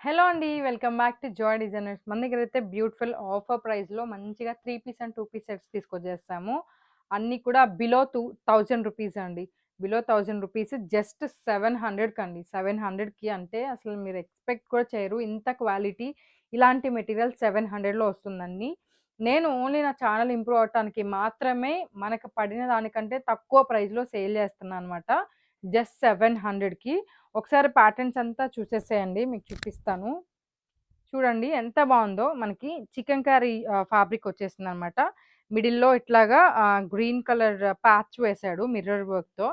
Hello అండి. Welcome back to Joy designers. మన దగ్గరైతే బ్యూటిఫుల్ ఆఫర్ ప్రైస్‌లో మంచిగా 3 పీస్ అండ్ 2 పీస్ సెట్స్ తీసుకొచ్చేసాము. అన్నీ కూడా బిలో 1000 రూపీస్ అండి. బిలో 1000 రూపీస్ జస్ట్ 700 700కి అంటే అసలు మీరు ఎక్స్‌పెక్ట్ కూడా చేయరు. ఇంత క్వాలిటీ ఇలాంటి మెటీరియల్ 700లో వస్తుందండి. నేను ఓన్లీ నా ఛానల్ ఇంప్రూవ్ అవ్వటానికి మాత్రమే మనకు పడిన దానికంటే తక్కువ ప్రైస్‌లో సేల్ చేస్తున్నానన్నమాట. జస్ట్ 700కి. ఒకసారి ప్యాటర్న్స్ అంతా చూసేసేయండి. మీకు చూపిస్తాను. చూడండి ఎంత బావుందో. మనకి చికెన్ కర్రీ ఫ్యాబ్రిక్ వచ్చేసిందనమాట. మిడిల్‌లో ఇట్లాగా గ్రీన్ కలర్ ప్యాచ్ వేశాడు మిర్రర్ వర్క్‌తో.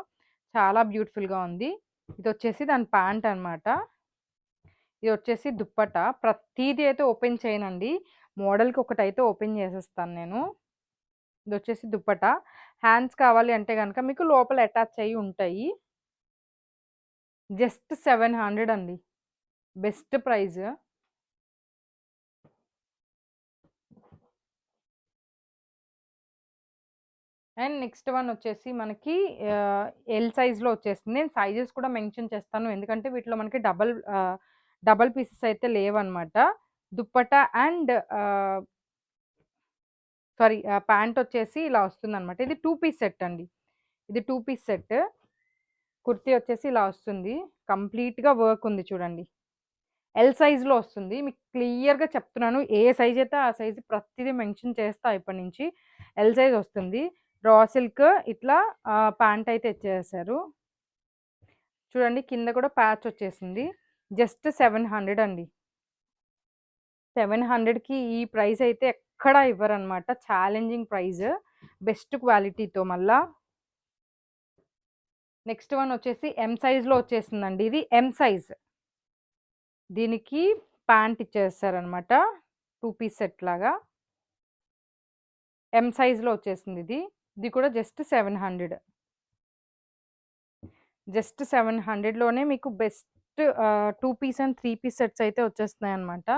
చాలా బ్యూటిఫుల్‌గా ఉంది. ఇదొచ్చేసి దాని ప్యాంట్ అనమాట. ఇదొచ్చేసి దుప్పట్టా. ప్రతీది అయితే ఓపెన్ చేయనండి. మోడల్‌కి ఒకటైతే ఓపెన్ చేసేస్తాను నేను. ఇదొచ్చేసి దుప్పట్టా. హ్యాండ్స్ కావాలి అంటే గనక మీకు లోపల అటాచ్ అయ్యి ఉంటాయి. జస్ట్ 700 అండి. Best price. And next one వచ్చేసి మనకి ఎల్ సైజ్‌లో వచ్చేస్తుంది. నేను సైజెస్ కూడా మెన్షన్ చేస్తాను. ఎందుకంటే వీటిలో మనకి డబుల్ పీసెస్ అయితే లేవన్నమాట. దుప్పట్టా అండ్ ప్యాంట్ వచ్చేసి ఇలా వస్తుందన్నమాట. ఇది 2 పీస్ సెట్ అండి. ఇది 2 పీస్ సెట్. కుర్తీ వచ్చేసి ఇలా వస్తుంది. కంప్లీట్‌గా వర్క్ ఉంది చూడండి. ఎల్ సైజ్‌లో వస్తుంది. మీకు క్లియర్‌గా చెప్తున్నాను. ఏ సైజ్ అయితే ఆ సైజ్ ప్రతిదీ మెన్షన్ చేస్తా ఇప్పటి నుంచి. ఎల్ సైజ్ వస్తుంది. రా సిల్క్ ఇట్లా ప్యాంట్ అయితే ఇచ్చేసారు. చూడండి కింద కూడా ప్యాచ్ వచ్చేసింది. జస్ట్ 700 అండి. 700కి ఈ ప్రైస్ అయితే ఎక్కడా ఇవ్వరనమాట. Challenging price. బెస్ట్ క్వాలిటీతో మళ్ళా. నెక్స్ట్ వన్ వచ్చేసి ఎం సైజ్‌లో వచ్చేసిందండి. ఇది ఎం సైజ్. దీనికి ప్యాంట్ ఇచ్చేసారనమాట. 2 పీస్ సెట్ లాగా. ఎం సైజ్‌లో వచ్చేసింది ఇది. ఇది కూడా జస్ట్ 700. జస్ట్ 700లోనే మీకు best 2 piece and 3 piece sets అయితే వచ్చేస్తున్నాయన్నమాట.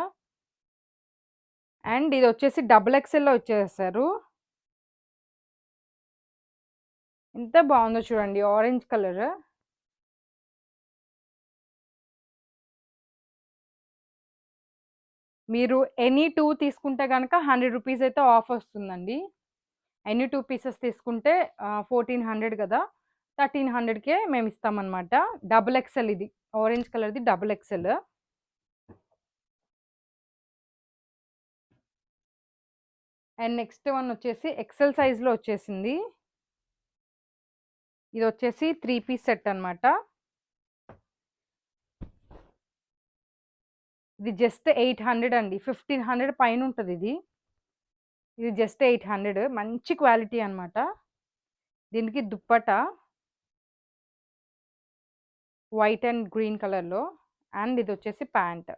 అండ్ ఇది వచ్చేసి డబుల్ ఎక్సెల్‌లో ఇచ్చేసారు. ఎంత బాగుందో చూడండి ఆరెంజ్ కలర్. మీరు ఎనీ 2 తీసుకుంటే గనక 100 రూపీస్ అయితే ఆఫ్ వస్తుందండి. ఎనీ 2 పీసెస్ తీసుకుంటే 1400 కదా! 1300కే మేము ఇస్తామన్నమాట. డబుల్ ఎక్సెల్ ఇది. ఆరెంజ్ కలర్‌ది double XL. And next one వచ్చేసి ఎక్సెల్ సైజ్‌లో వచ్చేసింది. ఇది వచ్చేసి 3 పీస్ సెట్ అన్నమాట. ఇది జస్ట్ 800 అండి. 1500 పైన ఉంటది ఇది. ఇది జస్ట్ 800 మంచి క్వాలిటీ అన్నమాట. దీనికి దుప్పట్టా వైట్ అండ్ గ్రీన్ కలర్‌లో అండ్ ఇది వచ్చేసి ప్యాంట్.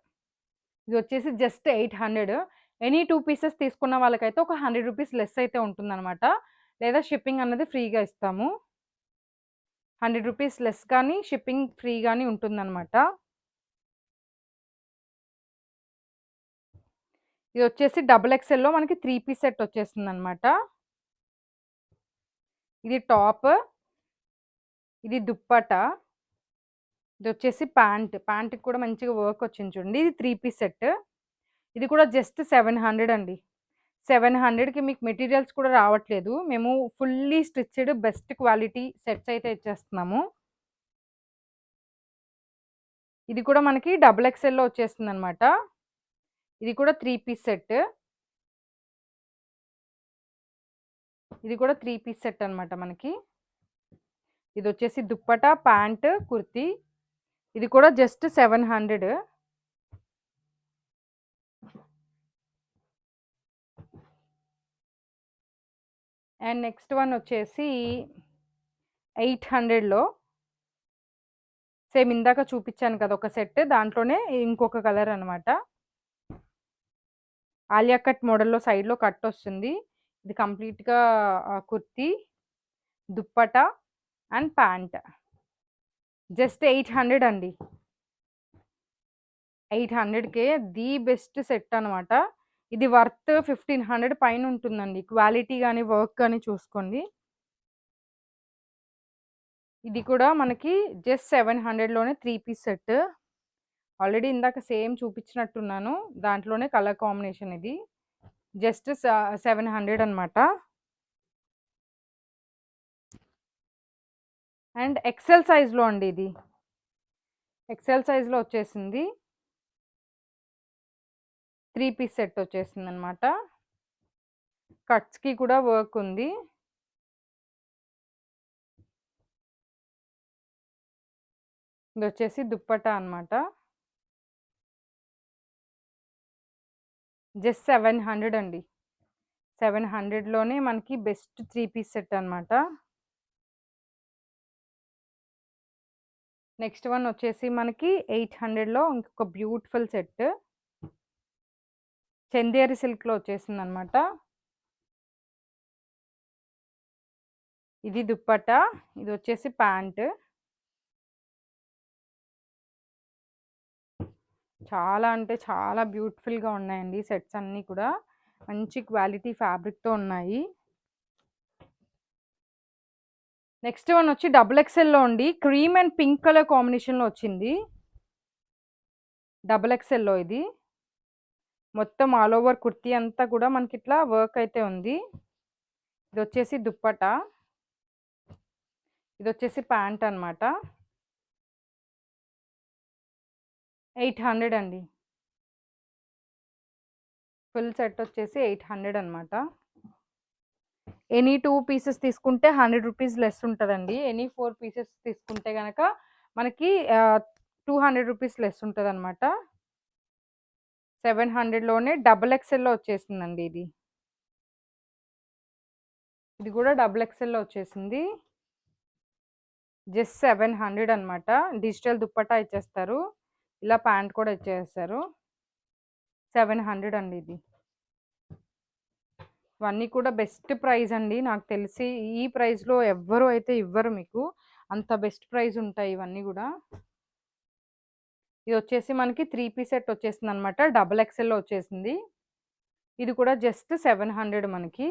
ఇది వచ్చేసి జస్ట్ 800. ఎనీ 2 పీసెస్ తీసుకున్న వాళ్ళకైతే ఒక 100 రూపీస్ లెస్ అయితే ఉంటుందన్నమాట. లేదా షిప్పింగ్ అన్నది ఫ్రీగా ఇస్తాము. 100 రూపీస్ లెస్ గానీ, షిప్పింగ్ ఫ్రీ గానీ ఉంటుందన్నమాట. ఇది వచ్చేసి డబుల్ ఎక్సెల్‌లో మనకి 3 పీస్ సెట్ వచ్చేస్తుందన్నమాట. ఇది టాప్, ఇది దుప్పట్టా, ఇదొచ్చేసి ప్యాంట్. ప్యాంట్‌కి కూడా మంచిగా వర్క్ వచ్చింది చూడండి. ఇది 3 పీస్ సెట్. ఇది కూడా జస్ట్ 700 అండి. 700కి మీకు మెటీరియల్స్ కూడా రావట్లేదు. మేము fully stitched best quality sets అయితే ఇచ్చేస్తున్నాము. ఇది కూడా మనకి డబుల్ ఎక్సెల్‌లో వచ్చేస్తుందన్నమాట. ఇది కూడా 3 పీస్ సెట్. ఇది కూడా 3 పీస్ సెట్ అన్నమాట మనకి. ఇదొచ్చేసి దుప్పట్టా, ప్యాంట్, కుర్తీ. ఇది కూడా జస్ట్ 700. అండ్ నెక్స్ట్ వన్ వచ్చేసి 800లో సేమ్ ఇందాక చూపించాను కదా ఒక సెట్. దాంట్లోనే ఇంకొక కలర్ అన్నమాట. ఆలియా కట్ మోడల్‌లో సైడ్‌లో కట్ వస్తుంది. ఇది కంప్లీట్‌గా kurti, dupatta and pant. Just 800 అండి. 800కే ది బెస్ట్ సెట్ అనమాట. ఇది వర్త్ 1500 పైన ఉంటుందండి. క్వాలిటీ గాని, వర్క్ గాని చూసుకోండి. ఇది కూడా మనకి జస్ట్ 700లోనే 3 పీస్ సెట్. ఆల్రెడీ ఇందాక సేమ్ చూపించినట్టున్నాను. దాంట్లోనే కలర్ కాంబినేషన్ ఇది. జస్ట్ 700 అనమాట. అండ్ ఎక్సెల్ సైజ్‌లో అండి ఇది. ఎక్సెల్ సైజ్‌లో వచ్చేసింది. 3 పీస్ సెట్ వచ్చేసిందనమాట. కట్స్‌కి కూడా వర్క్ ఉంది. ఇదొచ్చేసి దుప్పట్టా అనమాట. జస్ట్ 700 అండి. 700లోనే మనకి బెస్ట్ 3 పీస్ సెట్ అనమాట. నెక్స్ట్ వన్ వచ్చేసి మనకి 800లో ఇంకొక బ్యూటిఫుల్ సెట్. చందేరి సిల్క్‌లో వచ్చేసిందనమాట. ఇది దుప్పట్టా. ఇదొచ్చేసి ప్యాంట్. చాలా అంటే చాలా బ్యూటిఫుల్‌గా ఉన్నాయండి సెట్స్ అన్నీ కూడా. మంచి క్వాలిటీ ఫ్యాబ్రిక్‌తో ఉన్నాయి. నెక్స్ట్ వన్ వచ్చి డబుల్ ఎక్స్ఎల్‌లో అండి. క్రీమ్ అండ్ పింక్ కలర్ కాంబినేషన్‌లో వచ్చింది. డబుల్ ఎక్స్ఎల్‌లో ఇది. మొత్తం ఆల్ ఓవర్ కుర్తీ అంతా కూడా మనకిట్లా వర్క్ అయితే ఉంది. ఇదొచ్చేసి దుప్పట్టా. ఇదొచ్చేసి ప్యాంట్ అనమాట. 800 అండి. ఫుల్ సెట్ వచ్చేసి 800 అనమాట. ఎనీ 2 పీసెస్ తీసుకుంటే 100 రూపీస్ లెస్ ఉంటదండి. ఎనీ 4 పీసెస్ తీసుకుంటే గనక మనకి 200 రూపీస్ లెస్ ఉంటదనమాట. 700లోనే డబుల్ ఎక్స్ఎల్‌లో వచ్చేసిందండి ఇది. ఇది కూడా డబుల్ ఎక్స్ఎల్‌లో వచ్చేసింది. జస్ట్ 700 అనమాట. డిజిటల్ దుప్పట్టా ఇచ్చేస్తారు. ఇలా ప్యాంట్ కూడా ఇచ్చేస్తారు. 700 అండి ఇది. ఇవన్నీ కూడా బెస్ట్ ప్రైస్ అండి. నాకు తెలిసి ఈ ప్రైస్‌లో ఎవ్వరు అయితే ఇవ్వరు మీకు. అంత బెస్ట్ ప్రైస్ ఉంటాయి ఇవన్నీ గూడా. ఇదొచ్చేసి మనకి 3 పీస్ సెట్ వచ్చేసిందనమాట. డబుల్ ఎక్స్ఎల్‌లో వచ్చేసింది. ఇది కూడా జస్ట్ 700 మనకి.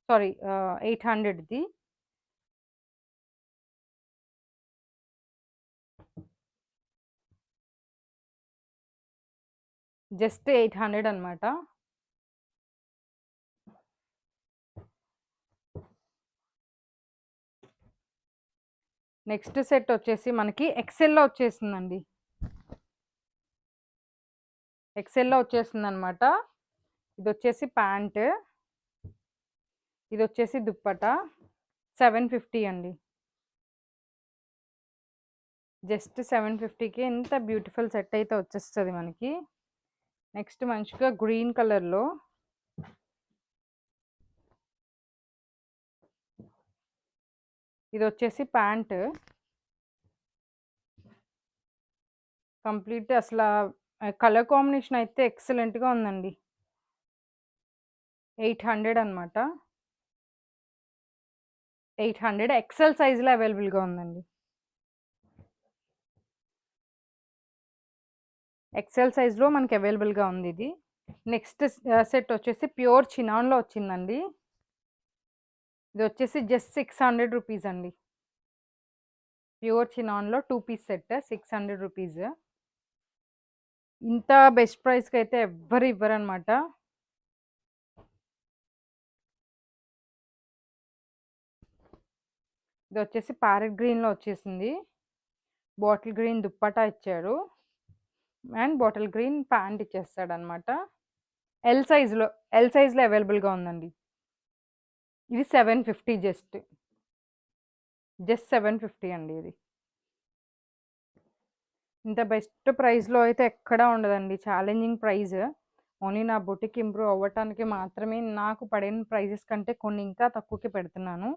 సారీ 800ది. జస్ట్ 800 అనమాట. నెక్స్ట్ సెట్ వచ్చేసి మనకి ఎక్సెల్‌లో వచ్చేసిందండి. ఎక్సెల్‌లో వచ్చేసిందనమాట. ఇదొచ్చేసి ప్యాంట్. ఇదొచ్చేసి దుప్పట్టా. 750 అండి. జస్ట్ 750కి ఎంత బ్యూటిఫుల్ సెట్ అయితే వచ్చేస్తది మనకి. నెక్స్ట్ మంచిగా గ్రీన్ కలర్‌లో ఇదొచ్చేసి ప్యాంట్. కంప్లీట్ అసలా కలర్ కాంబినేషన్ అయితే ఎక్సలెంట్‌గా ఉందండి. 800 అనమాట. 800 ఎక్సెల్ సైజ్‌లో అవైలబుల్‌గా ఉందండి. ఎక్సెల్ సైజ్‌లో మనకి అవైలబుల్‌గా ఉంది ఇది. నెక్స్ట్ సెట్ వచ్చేసి ప్యూర్ చినాన్‌లో వచ్చిందండి. ఇదొచ్చేసి జస్ట్ 600 రూపీస్ అండి. ప్యూర్ చినాన్‌లో 2 పీస్ సెట్ 600 రూపీస్. ఇంత బెస్ట్ ప్రైస్‌కైతే ఎవ్వరు ఇవ్వరనమాట. ఇదొచ్చేసి ప్యారెట్ గ్రీన్‌లో వచ్చేసింది. బాటిల్ గ్రీన్ దుప్పట్టా ఇచ్చారు. అండ్ బాటిల్ గ్రీన్ ప్యాంట్ ఇచ్చేస్తాడనమాట. ఎల్ సైజ్‌లో అవైలబుల్‌గా ఉందండి. ఇది 750 జస్ట్. జస్ట్ 750 అండి ఇది. ఇంత బెస్ట్ ప్రైస్‌లో అయితే ఎక్కడా ఉండదండి. Challenging price. ఓన్లీ నా బొటిక్ ఇంప్రూవ్ అవ్వటానికి మాత్రమే నాకు పడిన ప్రైజెస్ కంటే కొన్ని ఇంకా తక్కువకే పెడుతున్నాను.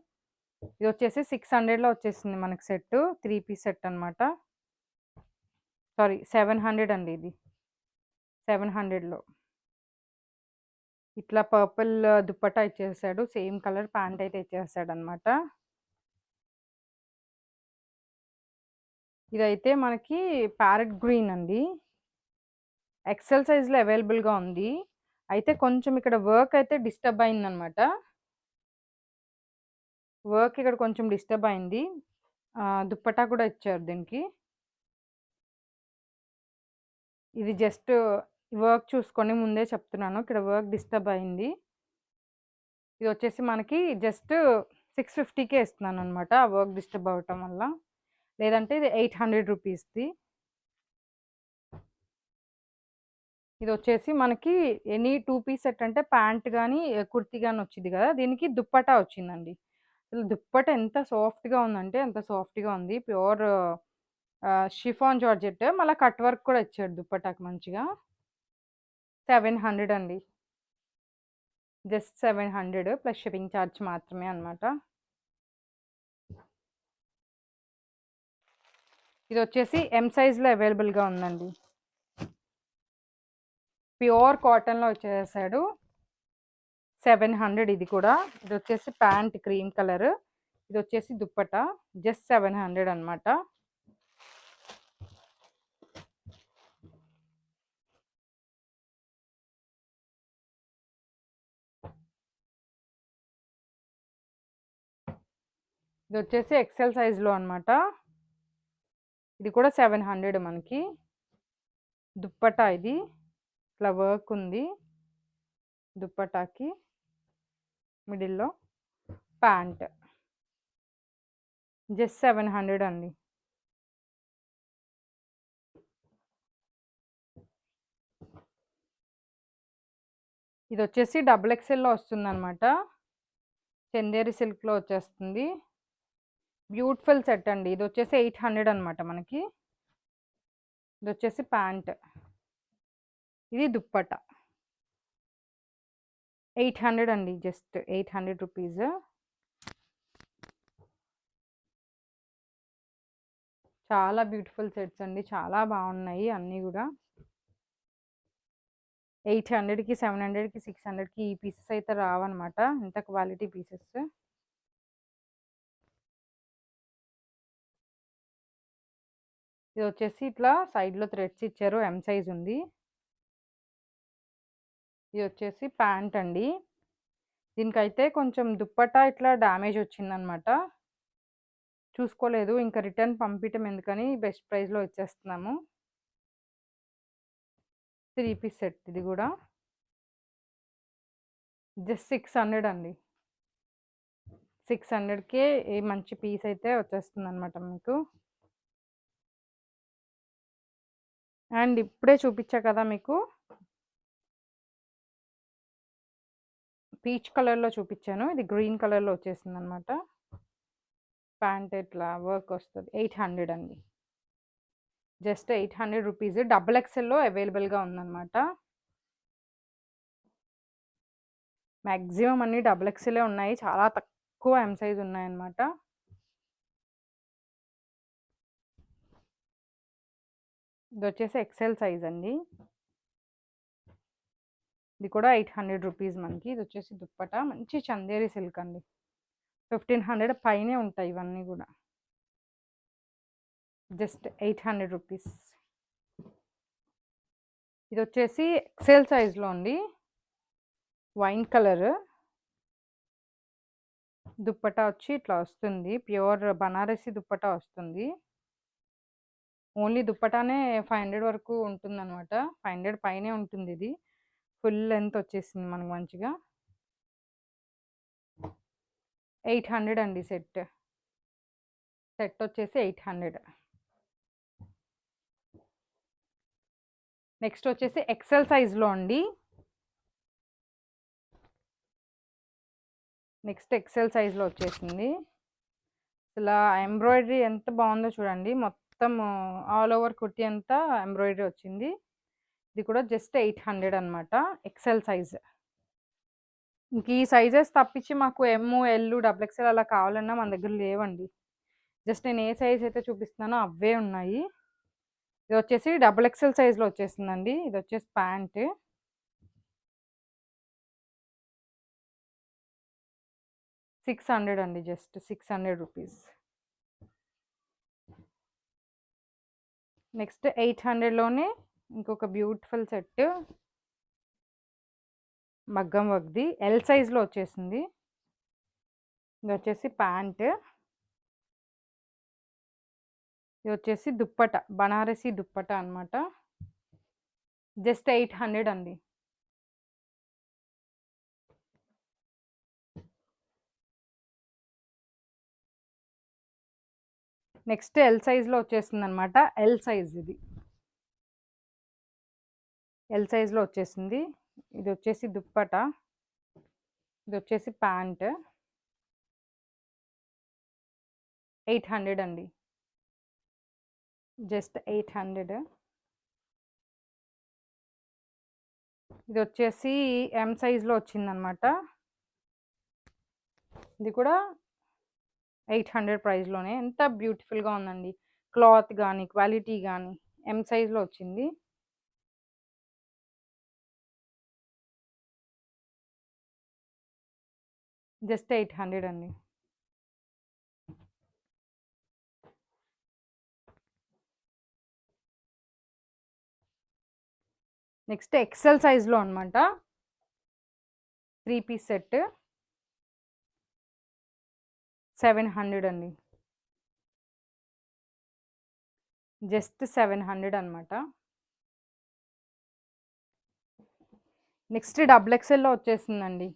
ఇదొచ్చేసి 600లో వచ్చేసింది మనకి సెట్టు. 3 పీస్ సెట్ అనమాట. సారీ 700 అండి ఇది. 700లో. ఇట్లా పర్పుల్ దుప్పట్టా ఇచ్చేసాడు. సేమ్ కలర్ ప్యాంట్ అయితే ఇచ్చేసాడనమాట. ఇదైతే మనకి ప్యారెట్ గ్రీన్ అండి. ఎక్సెల్ సైజ్‌లో అవైలబుల్‌గా ఉంది. అయితే కొంచెం ఇక్కడ వర్క్ అయితే డిస్టర్బ్ అయిందనమాట. వర్క్ ఇక్కడ కొంచెం డిస్టర్బ్ అయింది. దుప్పట్టా కూడా ఇచ్చారు దీనికి. ఇది జస్ట్ వర్క్ చూసుకొని ముందే చెప్తున్నాను. ఇక్కడ వర్క్ డిస్టర్బ్ అయింది. ఇది వచ్చేసి మనకి జస్ట్ 650కే ఇస్తున్నాననమాట. ఆ వర్క్ డిస్టర్బ్ అవ్వటం వల్ల. లేదంటే ఇది 800 రూపీస్‌ది. ఇదొచ్చేసి మనకి ఎనీ 2 పీస్ సెట్ అంటే ప్యాంట్ గాని, కుర్తీ గాని వచ్చిద్ది గదా! దీనికి దుప్పట్టా వచ్చిందండి. అసలు దుప్పట్టా ఎంత సాఫ్ట్‌గా ఉందంటే అంత సాఫ్ట్‌గా ఉంది. ప్యూర్ షిఫాన్ జార్జెట్ మళ్ళా కట్ వర్క్ కూడా ఇచ్చాడు దుప్పట్టాకి మంచిగా. 700 అండి. జస్ట్ 700 ప్లస్ షిప్పింగ్ ఛార్జ్ మాత్రమే అనమాట. ఇదొచ్చేసి ఎం సైజ్‌లో అవైలబుల్‌గా ఉందండి. ప్యూర్ కాటన్‌లో వచ్చేసాడు. 700 ఇది కూడా. ఇదొచ్చేసి ప్యాంట్ క్రీమ్ కలర్. ఇదొచ్చేసి దుప్పట్టా. జస్ట్ 700 అనమాట. ఇదొచ్చేసి ఎక్సెల్ సైజ్‌లో అనమాట. ఇది కూడా 700 మనకి. దుప్పట్టా ఇది. ఇట్లా వర్క్ ఉంది. దుప్పట్టాకి మిడిల్‌లో ప్యాంట్. జస్ట్ 700 అండి. ఇదొచ్చేసి డబుల్ ఎక్సెల్‌లో వస్తుందనమాట. చందేరి సిల్క్‌లో వచ్చేస్తుంది. బ్యూటిఫుల్ సెట్ అండి. ఇదొచ్చేసి 800 అనమాట మనకి. ఇదొచ్చేసి ప్యాంట్. ఇది దుప్పట్టా. 800 అండి. Just 800 rupees. చాలా బ్యూటిఫుల్ సెట్స్ అండి. చాలా బాగున్నాయి అన్నీ కూడా. 800కి, 700కి, 600కి ఈ పీసెస్ అయితే రావన్నమాట. ఇంత క్వాలిటీ పీసెస్. ఇది వచ్చేసి ఇట్లా సైడ్‌లో థ్రెడ్స్ ఇచ్చారు. ఎం సైజ్ ఉంది. ఇది వచ్చేసి ప్యాంట్ అండి. దీనికైతే కొంచెం దుప్పట్టా ఇట్లా డ్యామేజ్ వచ్చిందనమాట. చూసుకోలేదు. ఇంకా రిటర్న్ పంపించడం ఎందుకని బెస్ట్ ప్రైస్‌లో ఇచ్చేస్తున్నాము. 3 పీస్ సెట్ ఇది కూడా. జస్ట్ 600 అండి. 600కే ఈ మంచి పీస్ అయితే వచ్చేస్తుందనమాట మీకు. అండ్ ఇప్పుడే చూపించా కదా మీకు. పీచ్ కలర్‌లో చూపించాను. ఇది గ్రీన్ కలర్‌లో వచ్చేసిందనమాట. ప్యాంట్ ఇట్లా వర్క్ వస్తది. 800 అండి. Just 800 rupees. డబుల్ ఎక్సెల్‌లో అవైలబుల్‌గా ఉందనమాట. మాక్సిమం అన్నీ డబుల్ ఎక్సెలే ఉన్నాయి. చాలా తక్కువ ఎం సైజ్ ఉన్నాయన్నమాట. ఇదొచ్చేసి ఎక్సెల్ సైజ్ అండి. ఇది కూడా 800 రూపీస్ మనకి. ఇది వచ్చేసి దుప్పటా. మంచి చందేరి సిల్క్ అండి. 1500 పైనే ఉంటాయి ఇవన్నీ కూడా. Just 800 rupees. ఇది వచ్చేసి ఎక్సెల్ సైజ్‌లో అండి. Wine colour. దుప్పటా వచ్చి ఇట్లా వస్తుంది. ప్యూర్ బనారసి దుప్పటా వస్తుంది. ఓన్లీ దుప్పటానే 500 వరకు ఉంటుందనమాట. 500 పైనే ఉంటుంది ఇది. ఫుల్ లెంత్ వచ్చేసింది మనకు మంచిగా. 800 అండి సెట్. సెట్ వచ్చేసి 800. నెక్స్ట్ వచ్చేసి ఎక్సెల్ సైజ్‌లో అండి. నెక్స్ట్ ఎక్సెల్ సైజ్‌లో వచ్చేసింది. ఇలా ఎంబ్రాయిడరీ ఎంత బాగుందో చూడండి. మొత్తం ఆల్ ఓవర్ కుర్తీ అంతా ఎంబ్రాయిడరీ వచ్చింది. ఇది కూడా జస్ట్ 800 అనమాట. XL size. ఇంక ఈ సైజెస్ తప్పించి మాకు ఎమ్, ఎల్, డబుల్ ఎక్సెల్ అలా కావాలన్నా మన దగ్గర లేవండి. జస్ట్ నేను ఏ సైజ్ అయితే చూపిస్తున్నానో అవే ఉన్నాయి. ఇది వచ్చేసి డబుల్ ఎక్సెల్ సైజ్‌లో వచ్చేసిందండి. ఇది వచ్చేసి ప్యాంట్. 600 అండి. Just 600 rupees. నెక్స్ట్ 800లోనే ఇంకొక బ్యూటిఫుల్ సెట్. మగ్గం వర్క్‌ది. ఎల్ సైజ్‌లో వచ్చేసింది. ఇది వచ్చేసి ప్యాంట్. ఇది వచ్చేసి దుప్పట. బనారసి దుప్పట అనమాట. జస్ట్ 800 అండి. నెక్స్ట్ ఎల్ సైజ్‌లో వచ్చేస్తుందనమాట. ఎల్ సైజ్ ఇది. ఎల్ సైజ్‌లో వచ్చేసింది. ఇదొచ్చేసి దుప్పటా. ఇదొచ్చేసి ప్యాంట్. 800 అండి. జస్ట్ 800. ఇదొచ్చేసి ఎం సైజ్‌లో వచ్చిందనమాట. ఇది కూడా 800 ప్రైస్‌లోనే. ఎంత బ్యూటిఫుల్‌గా ఉందండి. క్లాత్ గానీ, క్వాలిటీ గానీ ఎం సైజ్‌లో వచ్చింది. జస్ట్ 800 అండి. నెక్స్ట్ ఎక్సెల్ సైజ్‌లో అనమాట. 3 పీస్ సెట్ 700 అండి. జస్ట్ 700 అనమాట. నెక్స్ట్ డబుల్ ఎక్సెల్‌లో వచ్చేసిందండి.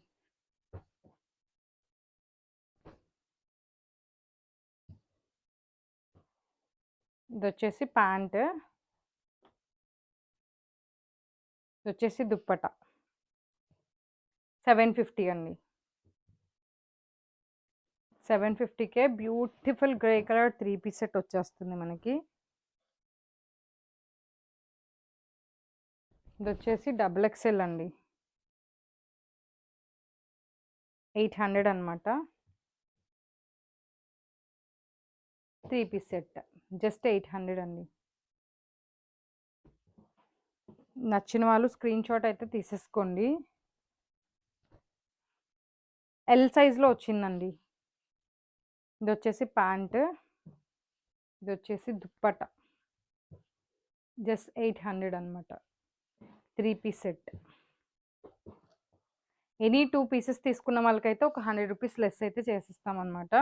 ఇదొచ్చేసి ప్యాంట్. ఇదొచ్చేసి దుప్పటా. 750 అండి. 750కే beautiful grey colour 3 piece set వచ్చేస్తుంది మనకి. ఇదొచ్చేసి డబుల్ ఎక్సెల్ అండి. 800 అనమాట. 3 పీస్ సెట్. జస్ట్ 800 అండి. నచ్చిన వాళ్ళు స్క్రీన్ షాట్ అయితే తీసేసుకోండి. ఎల్ సైజ్‌లో వచ్చిందండి. ఇదొచ్చేసి ప్యాంట్. ఇదొచ్చేసి దుప్పటా. జస్ట్ 800 అనమాట. 3 పీస్ సెట్. ఎనీ 2 పీసెస్ తీసుకున్న వాళ్ళకైతే ఒక 100 రూపీస్ లెస్ అయితే చేసిస్తామనమాట.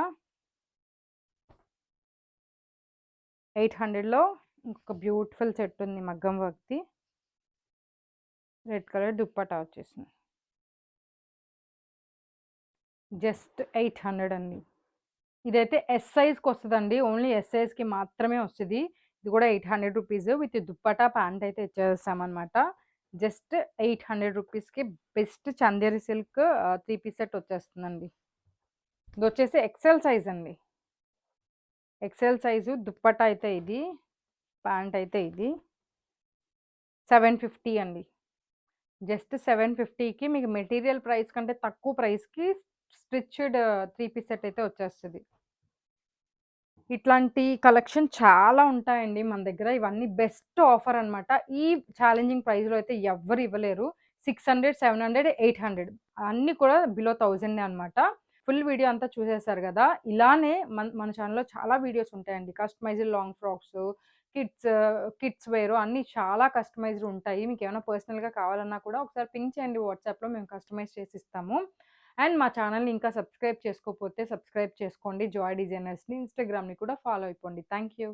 800లో ఇంకొక బ్యూటిఫుల్ సెట్ ఉంది మగ్గం వర్క్‌ది. రెడ్ కలర్ దుప్పటా వచ్చేసింది. జస్ట్ 800 అండి. ఇదైతే ఎస్ సైజ్‌కి వస్తదండి. ఓన్లీ ఎస్ సైజ్‌కి మాత్రమే వస్తది. ఇది కూడా 800 రూపీస్ విత్ దుప్పటా, ప్యాంట్ అయితే ఇచ్చేసామనమాట. జస్ట్ 800 రూపీస్‌కి best Chanderi silk 3 piece set వచ్చేస్తుందండి. ఇదొచ్చేసి ఎక్సెల్ సైజ్ అండి. ఎక్సెల్ సైజు దుప్పటా అయితే ఇది. ప్యాంట్ అయితే ఇది. 750 అండి. జస్ట్ 750కి మీకు మెటీరియల్ ప్రైస్ కంటే తక్కువ ప్రైస్‌కి స్టిచ్డ్ 3 పీస్ సెట్ అయితే వచ్చేస్తది. ఇట్లాంటి కలెక్షన్ చాలా ఉంటాయండి మన దగ్గర. ఇవన్నీ బెస్ట్ ఆఫర్ అనమాట. ఈ ఛాలెంజింగ్ ప్రైస్‌లో అయితే ఎవ్వరు ఇవ్వలేరు. 600, 700, 800 అన్నీ కూడా బిలో 1000 అనమాట. ఫుల్ వీడియో అంతా చూసేసారు గదా! ఇలానే మన ఛానెల్‌లో చాలా వీడియోస్ ఉంటాయండి. Customised long frocks, kids, kids wear అన్నీ చాలా కస్టమైజ్డ్ ఉంటాయి. మీకేమైనా పర్సనల్‌గా కావాలన్నా కూడా ఒకసారి పింగ్ చేయండి వాట్సాప్‌లో మేము కస్టమైజ్ చేసి ఇస్తాము. అండ్ మా ఛానల్‌ని ఇంకా సబ్స్క్రైబ్ చేసుకోకపోతే సబ్స్క్రైబ్ చేసుకోండి. జాయ్ డిజైనర్స్‌ని ఇన్‌స్టాగ్రామ్‌ని కూడా ఫాలో అయిపోండి. Thank you.